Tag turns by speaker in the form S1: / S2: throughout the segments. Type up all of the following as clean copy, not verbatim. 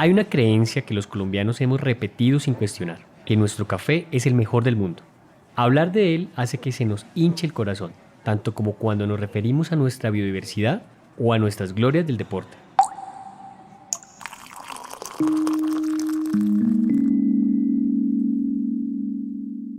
S1: Hay una creencia que los colombianos hemos repetido sin cuestionar, que nuestro café es el mejor del mundo. Hablar de él hace que se nos hinche el corazón, tanto como cuando nos referimos a nuestra biodiversidad o a nuestras glorias del deporte.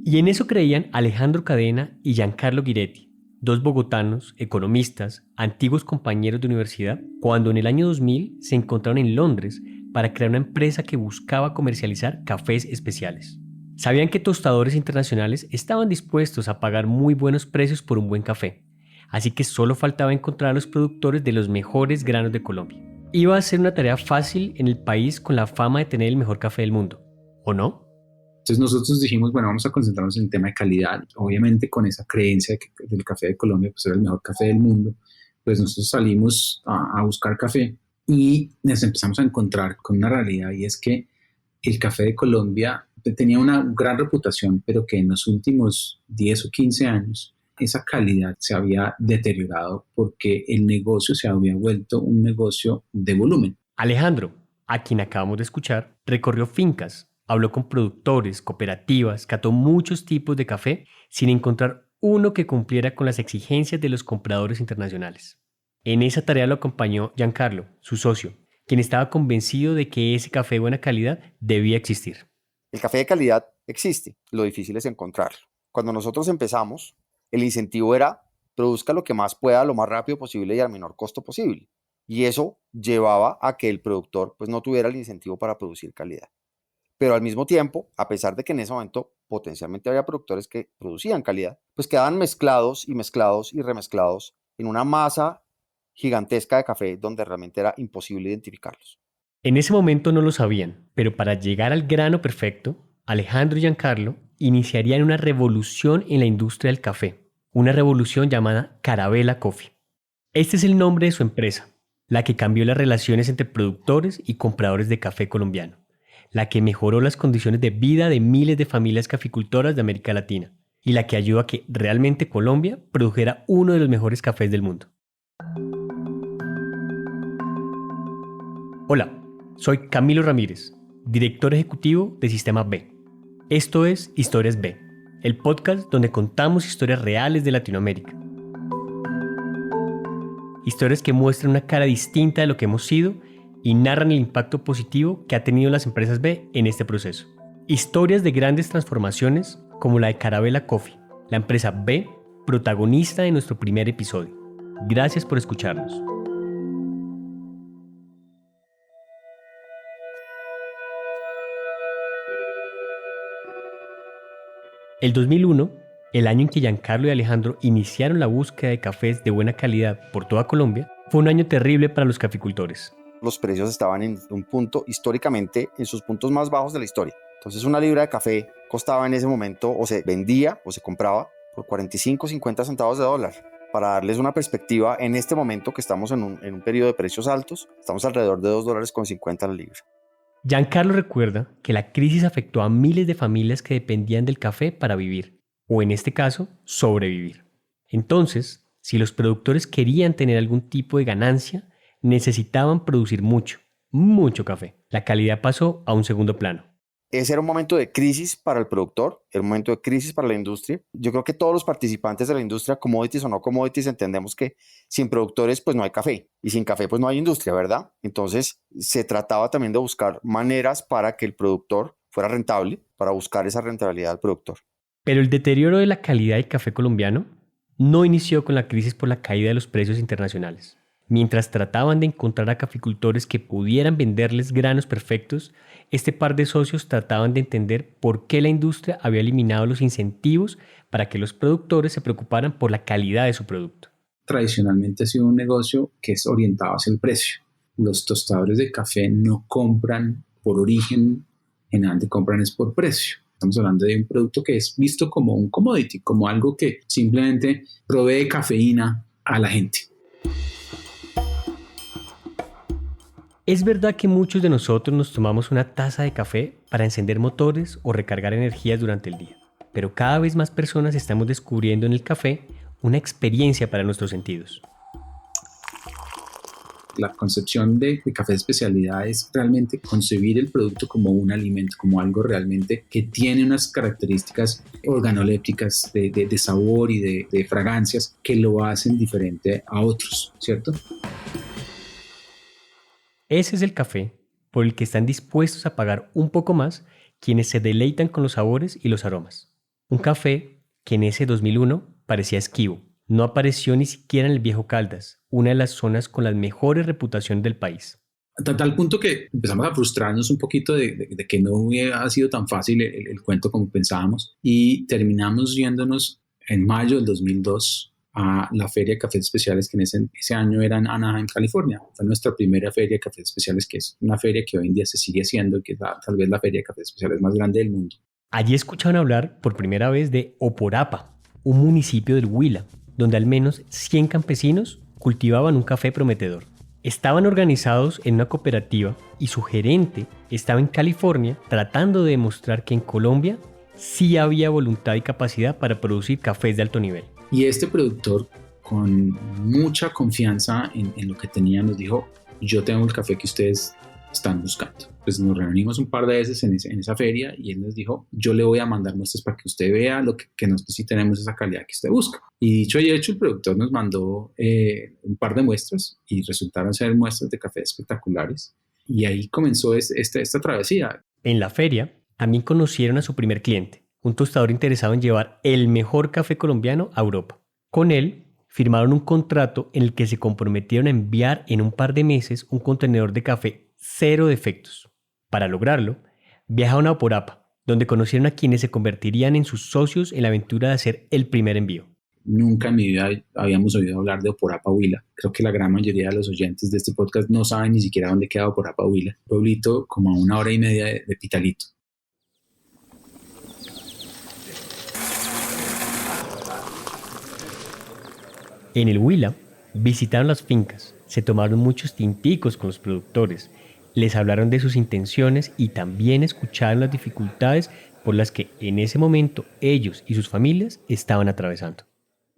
S1: Y en eso creían Alejandro Cadena y Giancarlo Giretti, dos bogotanos, economistas, antiguos compañeros de universidad, cuando en el año 2000 se encontraron en Londres para crear una empresa que buscaba comercializar cafés especiales. Sabían que tostadores internacionales estaban dispuestos a pagar muy buenos precios por un buen café, así que solo faltaba encontrar a los productores de los mejores granos de Colombia. Iba a ser una tarea fácil en el país con la fama de tener el mejor café del mundo, ¿o no?
S2: Entonces nosotros dijimos, bueno, vamos a concentrarnos en el tema de calidad. Obviamente con esa creencia de que el café de Colombia pues, era el mejor café del mundo, pues nosotros salimos a buscar café y nos empezamos a encontrar con una realidad, y es que el café de Colombia tenía una gran reputación, pero que en los últimos 10 o 15 años esa calidad se había deteriorado porque el negocio se había vuelto un negocio de volumen.
S1: Alejandro, a quien acabamos de escuchar, recorrió fincas, habló con productores, cooperativas, cató muchos tipos de café sin encontrar uno que cumpliera con las exigencias de los compradores internacionales. En esa tarea lo acompañó Giancarlo, su socio, quien estaba convencido de que ese café de buena calidad debía existir.
S3: El café de calidad existe, lo difícil es encontrarlo. Cuando nosotros empezamos, el incentivo era produzca lo que más pueda, lo más rápido posible y al menor costo posible. Y eso llevaba a que el productor pues, no tuviera el incentivo para producir calidad. Pero al mismo tiempo, a pesar de que en ese momento potencialmente había productores que producían calidad, pues quedaban mezclados y mezclados y remezclados en una masa gigantesca de café donde realmente era imposible identificarlos.
S1: En ese momento no lo sabían, pero para llegar al grano perfecto, Alejandro y Giancarlo iniciarían una revolución en la industria del café, una revolución llamada Carabela Coffee. Este es el nombre de su empresa, la que cambió las relaciones entre productores y compradores de café colombiano, la que mejoró las condiciones de vida de miles de familias caficultoras de América Latina y la que ayudó a que realmente Colombia produjera uno de los mejores cafés del mundo. Hola, soy Camilo Ramírez, director ejecutivo de Sistema B. Esto es Historias B, el podcast donde contamos historias reales de Latinoamérica. Historias que muestran una cara distinta de lo que hemos sido y narran el impacto positivo que ha tenido las empresas B en este proceso. Historias de grandes transformaciones como la de Carabela Coffee, la empresa B, protagonista de nuestro primer episodio. Gracias por escucharnos. El 2001, el año en que Giancarlo y Alejandro iniciaron la búsqueda de cafés de buena calidad por toda Colombia, fue un año terrible para los caficultores.
S3: Los precios estaban en un punto históricamente en sus puntos más bajos de la historia. Entonces una libra de café costaba en ese momento o se vendía o se compraba por 45 o 50 centavos de dólar. Para darles una perspectiva, en este momento que estamos en un periodo de precios altos, estamos alrededor de $2.50 la libra.
S1: Giancarlo recuerda que la crisis afectó a miles de familias que dependían del café para vivir, o en este caso, sobrevivir. Entonces, si los productores querían tener algún tipo de ganancia, necesitaban producir mucho café. La calidad pasó a un segundo plano.
S3: Ese era un momento de crisis para el productor, era un momento de crisis para la industria. Yo creo que todos los participantes de la industria, commodities o no commodities, entendemos que sin productores pues no hay café y sin café pues no hay industria, ¿verdad? Entonces se trataba también de buscar maneras para que el productor fuera rentable, para buscar esa rentabilidad del productor.
S1: Pero el deterioro de la calidad del café colombiano no inició con la crisis por la caída de los precios internacionales. Mientras trataban de encontrar a caficultores que pudieran venderles granos perfectos, este par de socios trataban de entender por qué la industria había eliminado los incentivos para que los productores se preocuparan por la calidad de su producto.
S2: Tradicionalmente ha sido un negocio que es orientado hacia el precio. Los tostadores de café no compran por origen, generalmente compran es por precio. Estamos hablando de un producto que es visto como un commodity, como algo que simplemente provee cafeína a la gente.
S1: Es verdad que muchos de nosotros nos tomamos una taza de café para encender motores o recargar energías durante el día, pero cada vez más personas estamos descubriendo en el café una experiencia para nuestros sentidos.
S2: La concepción de café de especialidad es realmente concebir el producto como un alimento, como algo realmente que tiene unas características organolépticas de sabor y de fragancias que lo hacen diferente a otros, ¿cierto?
S1: Ese es el café por el que están dispuestos a pagar un poco más quienes se deleitan con los sabores y los aromas. Un café que en ese 2001 parecía esquivo. No apareció ni siquiera en el Viejo Caldas, una de las zonas con las mejores reputaciones del país.
S2: A tal punto que empezamos a frustrarnos un poquito de que no hubiera sido tan fácil el cuento como pensábamos y terminamos yéndonos en mayo del 2002 a la Feria de Cafés Especiales que en ese año era en Anaheim, California. Fue nuestra primera Feria de Cafés Especiales, que es una feria que hoy en día se sigue haciendo y que es tal vez la Feria de Cafés Especiales más grande del mundo.
S1: Allí escucharon hablar por primera vez de Oporapa, un municipio del Huila, donde al menos 100 campesinos cultivaban un café prometedor. Estaban organizados en una cooperativa y su gerente estaba en California tratando de demostrar que en Colombia sí había voluntad y capacidad para producir cafés de alto nivel.
S2: Y este productor, con mucha confianza en lo que tenía, nos dijo: yo tengo el café que ustedes están buscando. Pues nos reunimos un par de veces en esa feria y él nos dijo: yo le voy a mandar muestras para que usted vea lo que nosotros sí tenemos, esa calidad que usted busca. Y dicho y hecho, el productor nos mandó un par de muestras y resultaron ser muestras de café espectaculares. Y ahí comenzó esta travesía.
S1: En la feria también conocieron a su primer cliente, un tostador interesado en llevar el mejor café colombiano a Europa. Con él firmaron un contrato en el que se comprometieron a enviar en un par de meses un contenedor de café 0 defectos. Para lograrlo, viajaron a Oporapa, donde conocieron a quienes se convertirían en sus socios en la aventura de hacer el primer envío.
S2: Nunca en mi vida habíamos oído hablar de Oporapa, Huila. Creo que la gran mayoría de los oyentes de este podcast no saben ni siquiera dónde queda Oporapa, Huila. Pueblito como a 1 hora y media de Pitalito.
S1: En el Huila visitaron las fincas, se tomaron muchos tinticos con los productores, les hablaron de sus intenciones y también escucharon las dificultades por las que en ese momento ellos y sus familias estaban atravesando.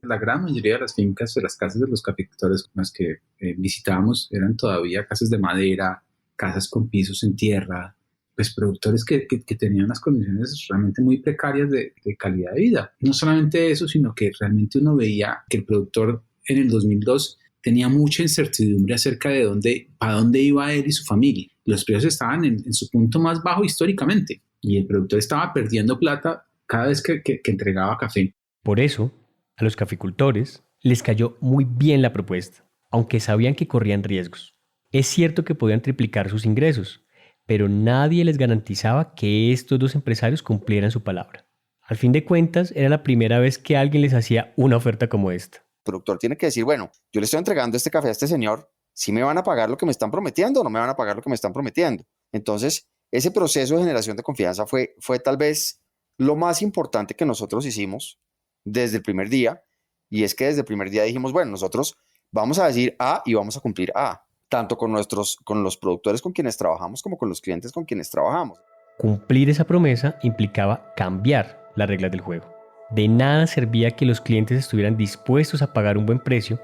S2: La gran mayoría de las fincas, de las casas de los caficultores con las que visitábamos, eran todavía casas de madera, casas con pisos en tierra, pues productores que tenían unas condiciones realmente muy precarias de calidad de vida. No solamente eso, sino que realmente uno veía que el productor en el 2002 tenía mucha incertidumbre acerca de para dónde iba él y su familia. Los precios estaban en su punto más bajo históricamente y el productor estaba perdiendo plata cada vez que entregaba café.
S1: Por eso, a los caficultores les cayó muy bien la propuesta, aunque sabían que corrían riesgos. Es cierto que podían triplicar sus ingresos, pero nadie les garantizaba que estos dos empresarios cumplieran su palabra. Al fin de cuentas, era la primera vez que alguien les hacía una oferta como esta.
S3: El productor tiene que decir, bueno, yo le estoy entregando este café a este señor, ¿sí me van a pagar lo que me están prometiendo o no me van a pagar lo que me están prometiendo? Entonces, ese proceso de generación de confianza fue tal vez lo más importante que nosotros hicimos desde el primer día, y es que desde el primer día dijimos, bueno, nosotros vamos a decir A y vamos a cumplir A, tanto con los productores con quienes trabajamos como con los clientes con quienes trabajamos.
S1: Cumplir esa promesa implicaba cambiar las reglas del juego. De nada servía que los clientes estuvieran dispuestos a pagar un buen precio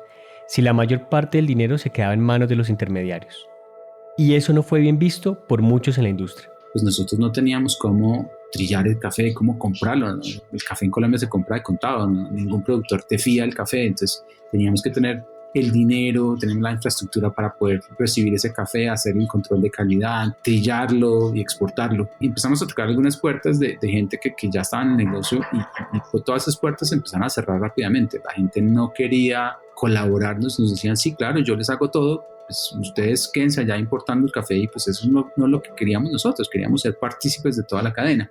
S1: si la mayor parte del dinero se quedaba en manos de los intermediarios. Y eso no fue bien visto por muchos en la industria.
S2: Pues nosotros no teníamos cómo trillar el café, cómo comprarlo. El café en Colombia se compra de contado, ningún productor te fía el café, entonces teníamos que tener el dinero, tener la infraestructura para poder recibir ese café, hacer el control de calidad, trillarlo y exportarlo. Y empezamos a tocar algunas puertas de gente que ya estaba en el negocio y todas esas puertas se empezaron a cerrar rápidamente. La gente no quería colaborarnos, nos decían, sí, claro, yo les hago todo, pues ustedes quédense allá importando el café, y pues eso no es lo que queríamos nosotros, queríamos ser partícipes de toda la cadena.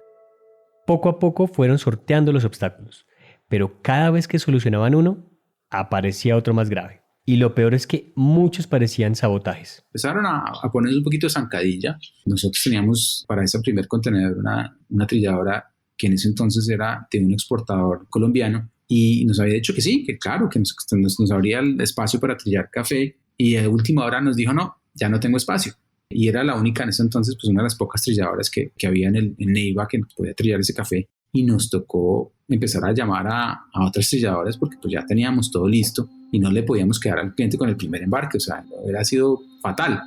S1: Poco a poco fueron sorteando los obstáculos, pero cada vez que solucionaban uno, aparecía otro más grave. Y lo peor es que muchos parecían sabotajes.
S2: Empezaron a ponernos un poquito de zancadilla. Nosotros teníamos para ese primer contenedor una trilladora que en ese entonces era de un exportador colombiano y nos había dicho que sí, que claro, que nos abría el espacio para trillar café, y a última hora nos dijo no, ya no tengo espacio. Y era la única en ese entonces, pues una de las pocas trilladoras que había en Neiva que podía trillar ese café, y nos tocó empezar a llamar a otras trilladoras porque pues ya teníamos todo listo y no le podíamos quedar al cliente con el primer embarque, o sea, hubiera sido fatal.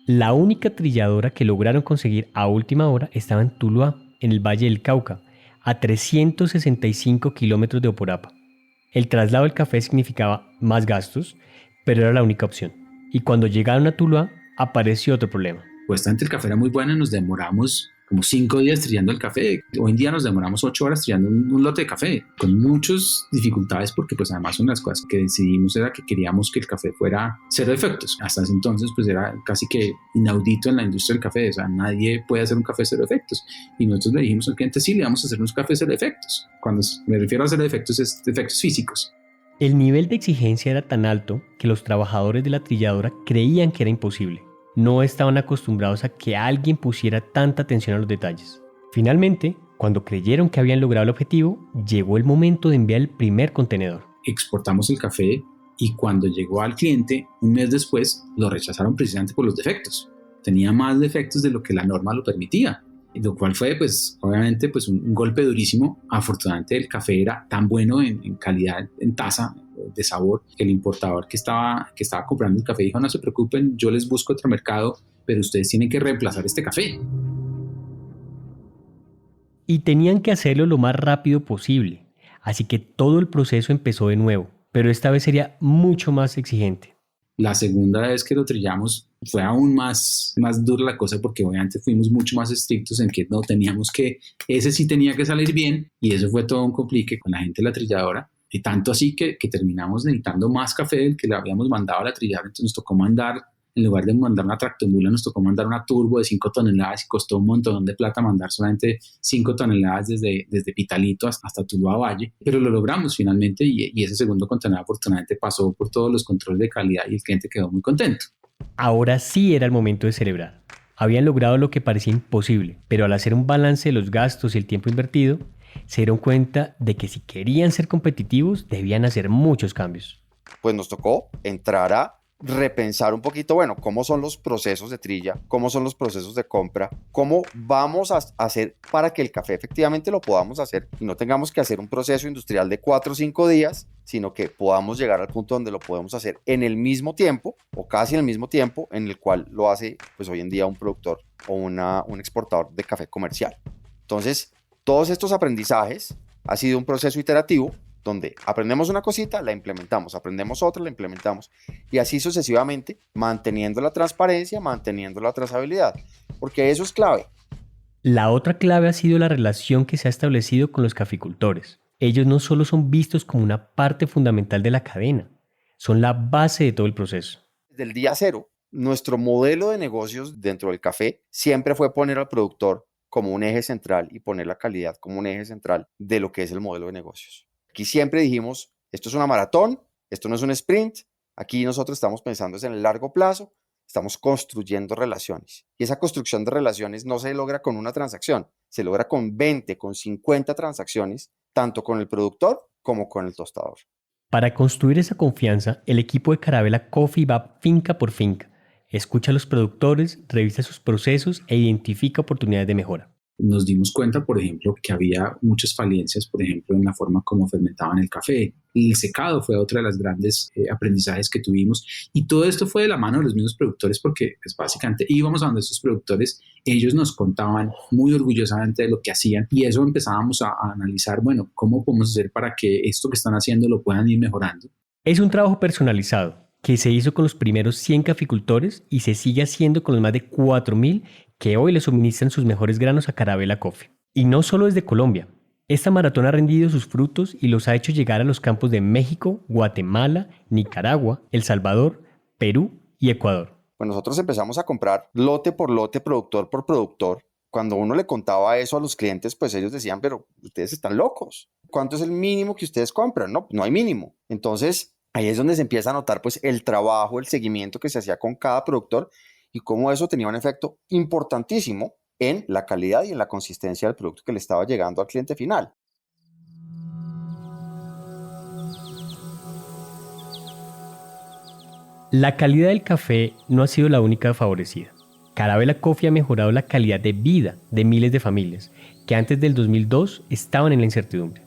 S1: La única trilladora que lograron conseguir a última hora estaba en Tuluá, en el Valle del Cauca, a 365 kilómetros de Oporapa. El traslado del café significaba más gastos, pero era la única opción. Y cuando llegaron a Tuluá, apareció otro problema.
S2: Supuestamente el café era muy bueno y nos demoramos como 5 días trillando el café. Hoy en día nos demoramos 8 horas trillando un lote de café, con muchas dificultades porque pues además una de las cosas que decidimos era que queríamos que el café fuera cero efectos. Hasta ese entonces pues era casi que inaudito en la industria del café, o sea, nadie puede hacer un café cero efectos. Y nosotros le dijimos al cliente, sí, le vamos a hacer unos cafés cero efectos. Cuando me refiero a cero efectos es efectos físicos.
S1: El nivel de exigencia era tan alto que los trabajadores de la trilladora creían que era imposible. No estaban acostumbrados a que alguien pusiera tanta atención a los detalles. Finalmente, cuando creyeron que habían logrado el objetivo, llegó el momento de enviar el primer contenedor.
S2: Exportamos el café y cuando llegó al cliente, un mes después, lo rechazaron precisamente por los defectos. Tenía más defectos de lo que la norma lo permitía, lo cual fue, pues, obviamente, pues, un golpe durísimo. Afortunadamente, el café era tan bueno en calidad, en taza, de sabor, que el importador que estaba comprando el café dijo, no se preocupen, yo les busco otro mercado, pero ustedes tienen que reemplazar este café.
S1: Y tenían que hacerlo lo más rápido posible, así que todo el proceso empezó de nuevo, pero esta vez sería mucho más exigente.
S2: La segunda vez que lo trillamos fue aún más dura la cosa porque obviamente fuimos mucho más estrictos en que no teníamos que, ese sí tenía que salir bien y eso fue todo un complique con la gente de la trilladora. Y tanto así que terminamos necesitando más café del que le habíamos mandado a la trilladora, entonces nos tocó mandar, en lugar de mandar una tractomula, nos tocó mandar una turbo de 5 toneladas y costó un montón de plata mandar solamente 5 toneladas desde Pitalito hasta Tuluá Valle, pero lo logramos finalmente y ese segundo contenedor afortunadamente pasó por todos los controles de calidad y el cliente quedó muy contento.
S1: Ahora sí era el momento de celebrar. Habían logrado lo que parecía imposible, pero al hacer un balance de los gastos y el tiempo invertido, se dieron cuenta de que si querían ser competitivos debían hacer muchos cambios.
S3: Pues nos tocó entrar a repensar un poquito, bueno, cómo son los procesos de trilla, cómo son los procesos de compra, cómo vamos a hacer para que el café efectivamente lo podamos hacer y no tengamos que hacer un proceso industrial de 4 o 5 días, sino que podamos llegar al punto donde lo podemos hacer en el mismo tiempo o casi en el mismo tiempo en el cual lo hace pues hoy en día un productor o un exportador de café comercial. Entonces, todos estos aprendizajes ha sido un proceso iterativo donde aprendemos una cosita, la implementamos, aprendemos otra, la implementamos y así sucesivamente, manteniendo la transparencia, manteniendo la trazabilidad, porque eso es clave.
S1: La otra clave ha sido la relación que se ha establecido con los caficultores. Ellos no solo son vistos como una parte fundamental de la cadena, son la base de todo el proceso.
S3: Desde el día cero, nuestro modelo de negocios dentro del café siempre fue poner al productor como un eje central y poner la calidad como un eje central de lo que es el modelo de negocios. Aquí siempre dijimos, esto es una maratón, esto no es un sprint, aquí nosotros estamos pensando en el largo plazo, estamos construyendo relaciones. Y esa construcción de relaciones no se logra con una transacción, se logra con 20, con 50 transacciones, tanto con el productor como con el tostador.
S1: Para construir esa confianza, el equipo de Carabela Coffee va finca por finca, escucha a los productores, revisa sus procesos e identifica oportunidades de mejora.
S2: Nos dimos cuenta, por ejemplo, que había muchas falencias, por ejemplo, en la forma como fermentaban el café. El secado fue otra de las grandes aprendizajes que tuvimos. Y todo esto fue de la mano de los mismos productores porque, pues, básicamente íbamos a donde esos productores, ellos nos contaban muy orgullosamente de lo que hacían y eso empezábamos a analizar, bueno, ¿cómo podemos hacer para que esto que están haciendo lo puedan ir mejorando?
S1: Es un trabajo personalizado que se hizo con los primeros 100 caficultores y se sigue haciendo con los más de 4.000 que hoy le suministran sus mejores granos a Carabela Coffee. Y no solo desde Colombia. Esta maratón ha rendido sus frutos y los ha hecho llegar a los campos de México, Guatemala, Nicaragua, El Salvador, Perú y Ecuador.
S3: Pues nosotros empezamos a comprar lote por lote, productor por productor. Cuando uno le contaba eso a los clientes, pues ellos decían, pero ustedes están locos. ¿Cuánto es el mínimo que ustedes compran? No, no hay mínimo. Entonces, ahí es donde se empieza a notar pues el trabajo, el seguimiento que se hacía con cada productor y cómo eso tenía un efecto importantísimo en la calidad y en la consistencia del producto que le estaba llegando al cliente final.
S1: La calidad del café no ha sido la única favorecida. Carabela Coffee ha mejorado la calidad de vida de miles de familias que antes del 2002 estaban en la incertidumbre.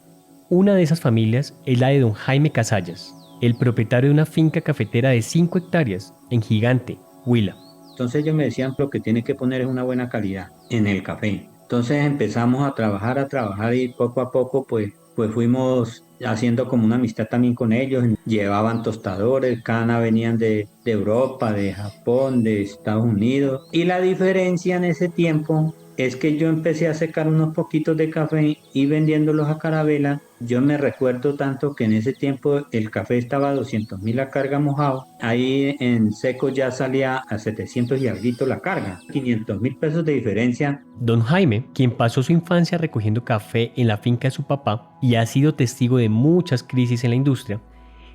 S1: Una de esas familias es la de don Jaime Casallas, el propietario de una finca cafetera de 5 hectáreas en Gigante, Huila.
S4: Entonces ellos me decían lo que tiene que poner es una buena calidad en el café. Entonces empezamos a trabajar y poco a poco pues fuimos haciendo como una amistad también con ellos. Llevaban tostadores, cana venían de Europa, de Japón, de Estados Unidos. Y la diferencia en ese tiempo es que yo empecé a secar unos poquitos de café y vendiéndolos a Carabela. Yo me recuerdo tanto que en ese tiempo el café estaba a 200.000 la carga mojado. Ahí en seco ya salía a 700 y algo la carga. 500.000 pesos de diferencia.
S1: Don Jaime, quien pasó su infancia recogiendo café en la finca de su papá y ha sido testigo de muchas crisis en la industria,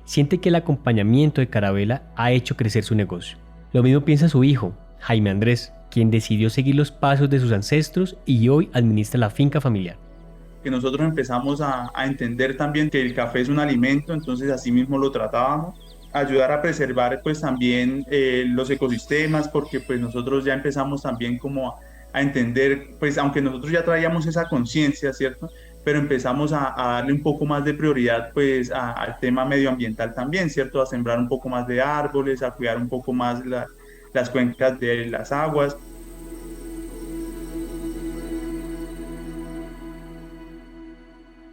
S1: siente que el acompañamiento de Carabela ha hecho crecer su negocio. Lo mismo piensa su hijo, Jaime Andrés, quien decidió seguir los pasos de sus ancestros y hoy administra la finca familiar.
S5: Que nosotros empezamos a entender también que el café es un alimento, entonces así mismo lo tratábamos, ayudar a preservar pues también los ecosistemas, porque pues nosotros ya empezamos también como a entender, pues aunque nosotros ya traíamos esa conciencia, ¿cierto? Pero empezamos a darle un poco más de prioridad pues al tema medioambiental también, ¿cierto? A sembrar un poco más de árboles, a cuidar un poco más las cuencas de las aguas.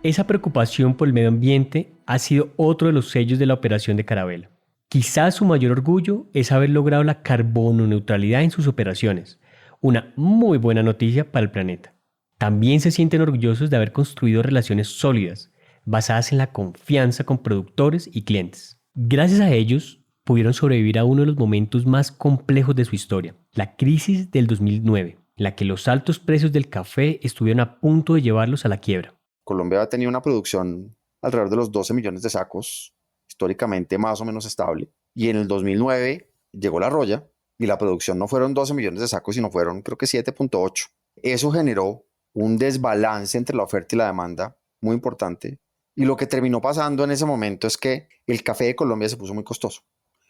S1: Esa preocupación por el medio ambiente ha sido otro de los sellos de la operación de Carabela. Quizás su mayor orgullo es haber logrado la carbono-neutralidad en sus operaciones, una muy buena noticia para el planeta. También se sienten orgullosos de haber construido relaciones sólidas, basadas en la confianza con productores y clientes. Gracias a ellos, pudieron sobrevivir a uno de los momentos más complejos de su historia, la crisis del 2009, en la que los altos precios del café estuvieron a punto de llevarlos a la quiebra.
S3: Colombia ha tenido una producción alrededor de los 12 millones de sacos, históricamente más o menos estable, y en el 2009 llegó la roya y la producción no fueron 12 millones de sacos, sino fueron creo que 7.8. Eso generó un desbalance entre la oferta y la demanda muy importante, y lo que terminó pasando en ese momento es que el café de Colombia se puso muy costoso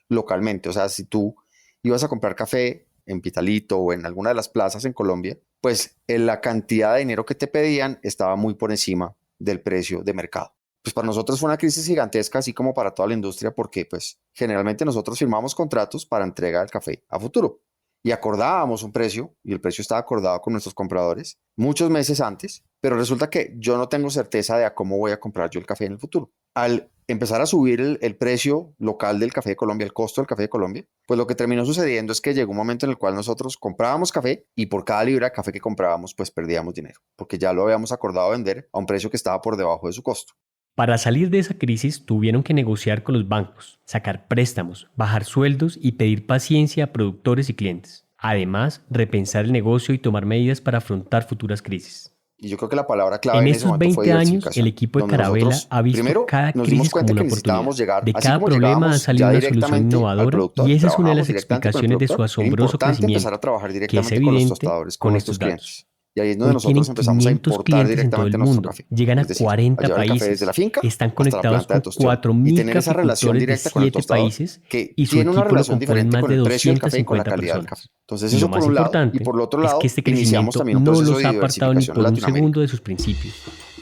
S3: localmente. O sea, si tú ibas a comprar café en Pitalito o en alguna de las plazas en Colombia, pues la cantidad de dinero que te pedían estaba muy por encima del precio de mercado. Pues para nosotros fue una crisis gigantesca, así como para toda la industria, porque pues generalmente nosotros firmamos contratos para entrega del café a futuro y acordábamos un precio, y el precio estaba acordado con nuestros compradores muchos meses antes, pero resulta que yo no tengo certeza de a cómo voy a comprar yo el café en el futuro. Al empezar a subir el precio local del café de Colombia, el costo del café de Colombia, pues lo que terminó sucediendo es que llegó un momento en el cual nosotros comprábamos café y por cada libra de café que comprábamos, pues perdíamos dinero, porque ya lo habíamos acordado vender a un precio que estaba por debajo de su costo.
S1: Para salir de esa crisis tuvieron que negociar con los bancos, sacar préstamos, bajar sueldos y pedir paciencia a productores y clientes. Además, repensar el negocio y tomar medidas para afrontar futuras crisis.
S3: Y yo creo que la palabra clave
S1: en
S3: en ese
S1: estos
S3: momento fue
S1: 20 años,
S3: diversificación,
S1: el equipo de Carabela ha visto
S3: primero,
S1: cada
S3: nos dimos
S1: crisis como
S3: cuenta
S1: una
S3: que necesitábamos
S1: oportunidad.
S3: llegar,
S1: De
S3: así
S1: cada
S3: como
S1: problema ha
S3: llegábamos
S1: salido
S3: ya
S1: una solución
S3: directamente al
S1: innovadora
S3: productor,
S1: y esa es una de las
S3: trabajamos directamente con el
S1: explicaciones de su
S3: productor.
S1: asombroso
S3: Importante
S1: crecimiento,
S3: empezar a trabajar
S1: que es
S3: directamente con los
S1: evidente
S3: tostadores,
S1: con
S3: con
S1: estos
S3: nuestros
S1: datos.
S3: clientes. Y ahí es donde
S1: Hoy
S3: nosotros
S1: tienen
S3: empezamos a
S1: 500
S3: importar
S1: clientes en todo el
S3: directamente nuestro
S1: mundo,
S3: café.
S1: llegan a
S3: Es decir, a
S1: 40
S3: llevar el café
S1: países,
S3: desde la finca
S1: están
S3: hasta la
S1: conectados
S3: planta de
S1: con
S3: tosteo. Y
S1: 4.000
S3: tener esa relación
S1: caficultores de
S3: directa con el
S1: 7
S3: tostador
S1: países
S3: que
S1: y su
S3: tiene una
S1: equipo lo
S3: relación
S1: componen
S3: diferente
S1: más
S3: con
S1: de
S3: el precio del café y con la
S1: 250
S3: calidad del café.
S1: personas.
S3: Entonces
S1: Y
S3: eso
S1: lo
S3: por
S1: más
S3: un lado.
S1: importante
S3: Y por el otro
S1: es
S3: lado,
S1: que este
S3: iniciamos
S1: crecimiento
S3: también un
S1: no
S3: proceso
S1: los
S3: de
S1: ha apartado ni
S3: diversificación
S1: por
S3: en
S1: un
S3: Latinoamérica.
S1: segundo de sus principios,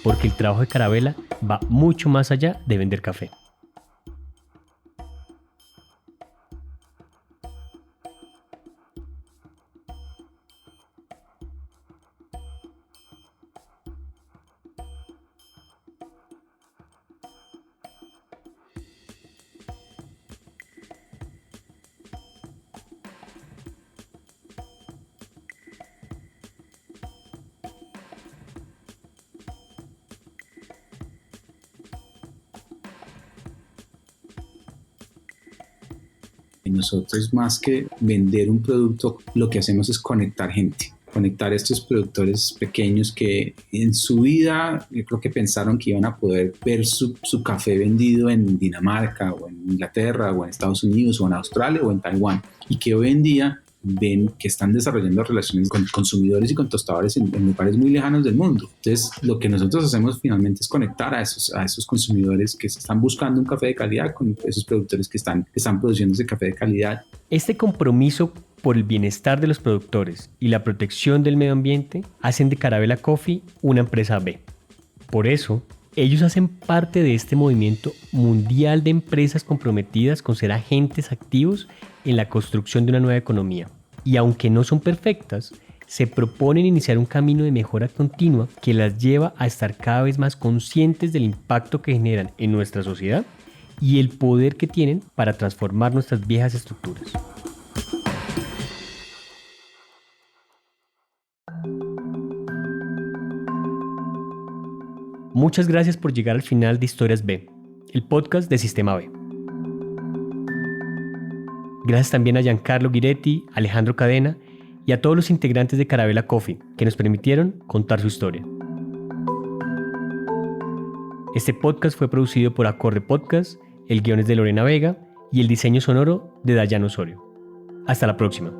S1: porque el trabajo de Carabela va mucho más allá de vender café.
S2: Nosotros, más que vender un producto, lo que hacemos es conectar gente, conectar a estos productores pequeños que en su vida yo creo que pensaron que iban a poder ver su café vendido en Dinamarca o en Inglaterra o en Estados Unidos o en Australia o en Taiwán, y que hoy en día ven que están desarrollando relaciones con consumidores y con tostadores en lugares muy lejanos del mundo. Entonces, lo que nosotros hacemos finalmente es conectar a esos consumidores que están buscando un café de calidad con esos productores que están produciendo ese café de calidad.
S1: Este compromiso por el bienestar de los productores y la protección del medio ambiente hacen de Carabela Coffee una empresa B. Por eso, ellos hacen parte de este movimiento mundial de empresas comprometidas con ser agentes activos en la construcción de una nueva economía. Y aunque no son perfectas, se proponen iniciar un camino de mejora continua que las lleva a estar cada vez más conscientes del impacto que generan en nuestra sociedad y el poder que tienen para transformar nuestras viejas estructuras. Muchas gracias por llegar al final de Historias B, el podcast de Sistema B. Gracias también a Giancarlo Giretti, Alejandro Cadena y a todos los integrantes de Carabela Coffee que nos permitieron contar su historia. Este podcast fue producido por Acorde Podcast, el guion es de Lorena Vega y el diseño sonoro de Dayan Osorio. Hasta la próxima.